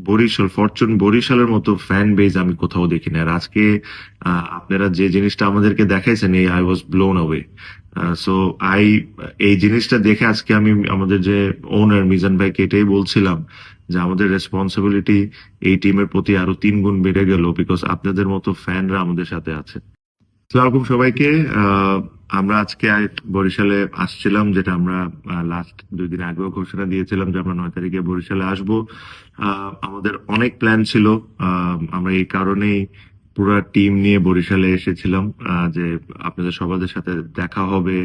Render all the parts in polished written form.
Barishal, Fortune বরিশালের মতো fan base আমি কোথাও দেখি না। আর আজকে আপনারা যে জিনিসটা আমাদেরকে দেখাইছেন, এই I was blown away. So I এই জিনিসটা দেখে আজকে আমি আমাদের যে ওনার মিজান ভাইকে এটাই বলছিলাম যে আমাদের রেসপন্সিবিলিটি এই টিমের প্রতি আরো 3 গুণ বেড়ে গেল, বিকজ আপনাদের মতো ফ্যানরা আমাদের সাথে আছে। আসসালামু আলাইকুম সবাইকে। আমরা আজকে বরিশালে আসছিলাম, যেটা আমরা লাস্ট 2 দিন আগেও ঘোষণা দিয়েছিলাম যে আমরা 9 তারিখে বরিশালে আসব। আমাদের অনেক প্ল্যান ছিল। আমরা এই কারণেই পুরা টিম নিয়ে বরিশালে এসেছিলাম, যে আপনাদের সবার সাথে দেখা হবে,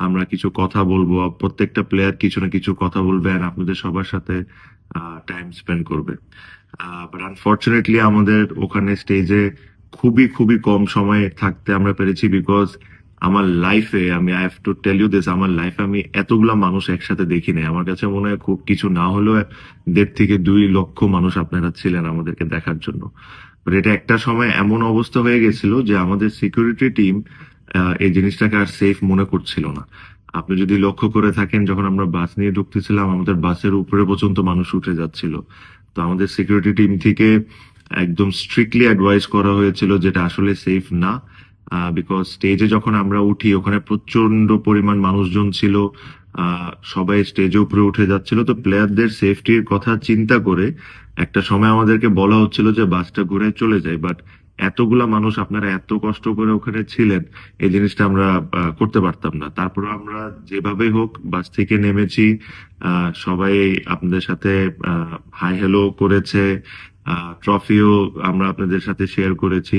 আমরা কিছু কথা বলবো, প্রত্যেকটা প্লেয়ার কিছু না কিছু কথা বলবে আর আপনাদের সবার সাথে টাইম স্পেন্ড করবে। বাট আনফর্চুনেটলি আমাদের ওখানে স্টেজে খুবই খুবই কম সময়ে থাকতে আমরা পেরেছি, বিকজ আমার লাইফে, আমি I have to tell you this, আমার লাইফে আমি এতগুলা মানুষ একসাথে দেখি নাই। আমার কাছে মনে হয় খুব কিছু না হলেও 1.5 থেকে 2 লক্ষ মানুষ আপনারা ছিলেন আমাদেরকে দেখার জন্য। বাট এটা একটা সময় এমন অবস্থা হয়ে গেছিল যে আমাদের সিকিউরিটি টিম এই জিনিসটাকে আর সেফ মনে করছিল না। আপনি যদি লক্ষ্য করে থাকেন, যখন আমরা বাস নিয়ে ঢুকতেছিলাম আমাদের বাসের উপরে পর্যন্ত মানুষ উঠে যাচ্ছিল। তো আমাদের সিকিউরিটি টিম থেকে একদম স্ট্রিক্টলি অ্যাডভাইস করা হয়েছিল যেটা আসলে সেফ না, বিকজ স্টেজে যখন আমরা উঠি ওখানে প্রচন্ড পরিমাণ মানুষজন ছিল। সবাই স্টেজে উপরে উঠে যাচ্ছিল, তো প্লেয়ারদের সেফটির কথা চিন্তা করে একটা সময় আমাদেরকে বলা হচ্ছিল যে বাসটা ঘুরে চলে যায়। বাট এতগুলা মানুষ, আপনারা এত কষ্ট করে ওখানে ছিলেন, এই জিনিসটা আমরা করতে পারতাম না। তারপর আমরা যেভাবে হোক বাস থেকে নেমেছি। সবাই আপনাদের সাথে হাই হ্যালো করেছে, ট্রফিও আমরা আপনাদের সাথে শেয়ার করেছি।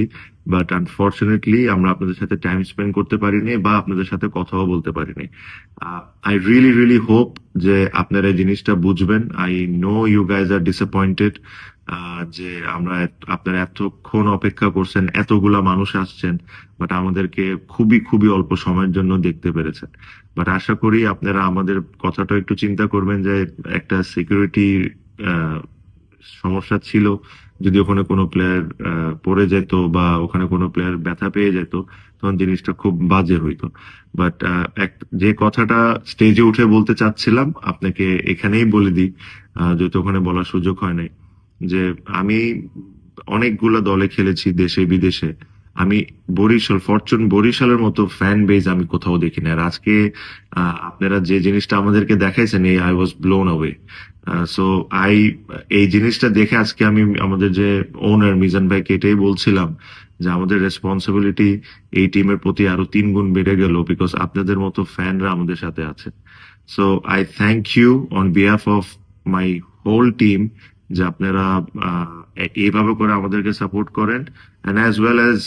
বাট আনফর্চুনেটলি আমরা আপনাদের সাথে টাইম স্পেন্ড করতে পারিনি বা আপনাদের সাথে কথাও বলতে পারিনি। আই রিয়েলি রিয়েলি হোপ যে আপনারা এই জিনিসটা বুঝবেন। I know you guys are disappointed, যে আমরা আপনারা এতক্ষণ অপেক্ষা করছেন, এতগুলা মানুষ আসছেন, বাট আমাদেরকে খুবই খুবই অল্প সময়ের জন্য দেখতে পেরেছেন। বাট আশা করি আপনারা আমাদের কথাটা একটু চিন্তা করবেন, যে একটা সিকিউরিটি সমস্যা ছিল। যদি ওখানে কোনো প্লেয়ার পড়ে যেত বা ওখানে কোনো প্লেয়ার ব্যথা পেয়ে যেত, তখন জিনিসটা খুব বাজে হইতো। বাট যে কথাটা স্টেজে উঠে বলতে চাচ্ছিলাম আপনাকে এখানেই বলে দিই, যেহেতু ওখানে বলার সুযোগ হয় নাই, যে আমি অনেকগুলা দলে খেলেছি দেশে বিদেশে। আমি বরিশাল, ফরচুন বরিশালের মতো ফ্যান বেজ আমি কোথাও দেখি না। আর আজকে আপনারা যে জিনিসটা আমাদেরকে দেখাইছেন, এই I was blown away. So I এই জিনিসটা দেখে আজকে আমি আমাদের যে ওনার মিজান ভাইকে এটাই বলছিলাম যে আমাদের রেসপন্সিবিলিটি এই টিমের প্রতি আরো 3 গুণ বেড়ে গেল, বিকজ আপনাদের মতো ফ্যানরা আমাদের সাথে আছে। So I thank you on behalf of my whole team, যে আপনারা এইভাবে করে আমাদেরকে সাপোর্ট করেন। And as well as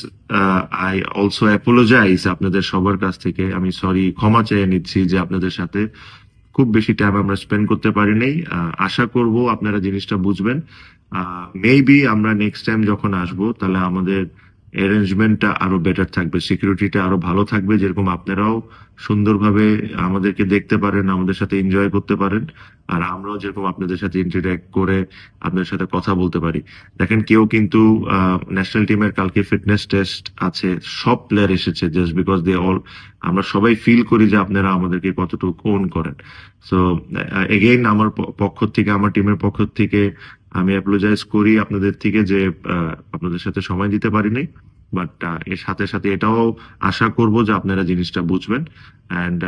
I also apologize আপনাদের সবার কাছ থেকে, আমি সরি, ক্ষমা চেয়ে নিচ্ছি যে আপনাদের সাথে খুব বেশি টাইম আমরা স্পেন্ড করতে পারি নাই। আশা করব আপনারা জিনিসটা বুঝবেন। মেবি আমরা নেক্সট টাইম যখন আসবো তাহলে আমাদের অ্যারেঞ্জমেন্টটা আরো বেটার থাকবে, সিকিউরিটিটা আরো ভালো থাকবে, যেরকম আপনারাও সুন্দরভাবে আমাদেরকে দেখতে পারেন, আমাদের সাথে এনজয় করতে পারেন, আর আমরাও যেরকম আপনাদের সাথে ইন্টারঅ্যাক্ট করে আপনাদের সাথে কথা বলতে পারি। দেখেন, কেউ কিন্তু ন্যাশনাল টিমের কালকে ফিটনেস টেস্ট আছে, সব প্লেয়ার এসেছে জাস্ট বিকজ দে অল, আমরা সবাই ফিল করি যে আপনারা আমাদেরকে কতটুকু ওন করেন। সো এগেইন আমার পক্ষ থেকে, আমার টিমের পক্ষ থেকে আমি অ্যাপোলোজাইজ করি আপনাদের থেকে যে আপনাদের সাথে সময় দিতে পারিনি। বাট এর সাথে সাথে এটাও আশা করব যে আপনারা জিনিসটা বুঝবেন। And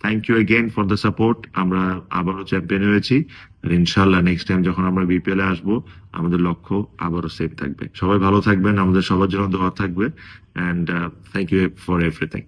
thank you again for the support. আমরা আবারও চ্যাম্পিয়ন হয়েছি, আর ইনশাল্লাহ নেক্সট টাইম যখন আমরা বিপিএল এ আসবো আমাদের লক্ষ্য আবারও সেম থাকবে। সবাই ভালো থাকবেন, আমাদের সবার জন্য দোয়া থাকবে। And thank you for everything.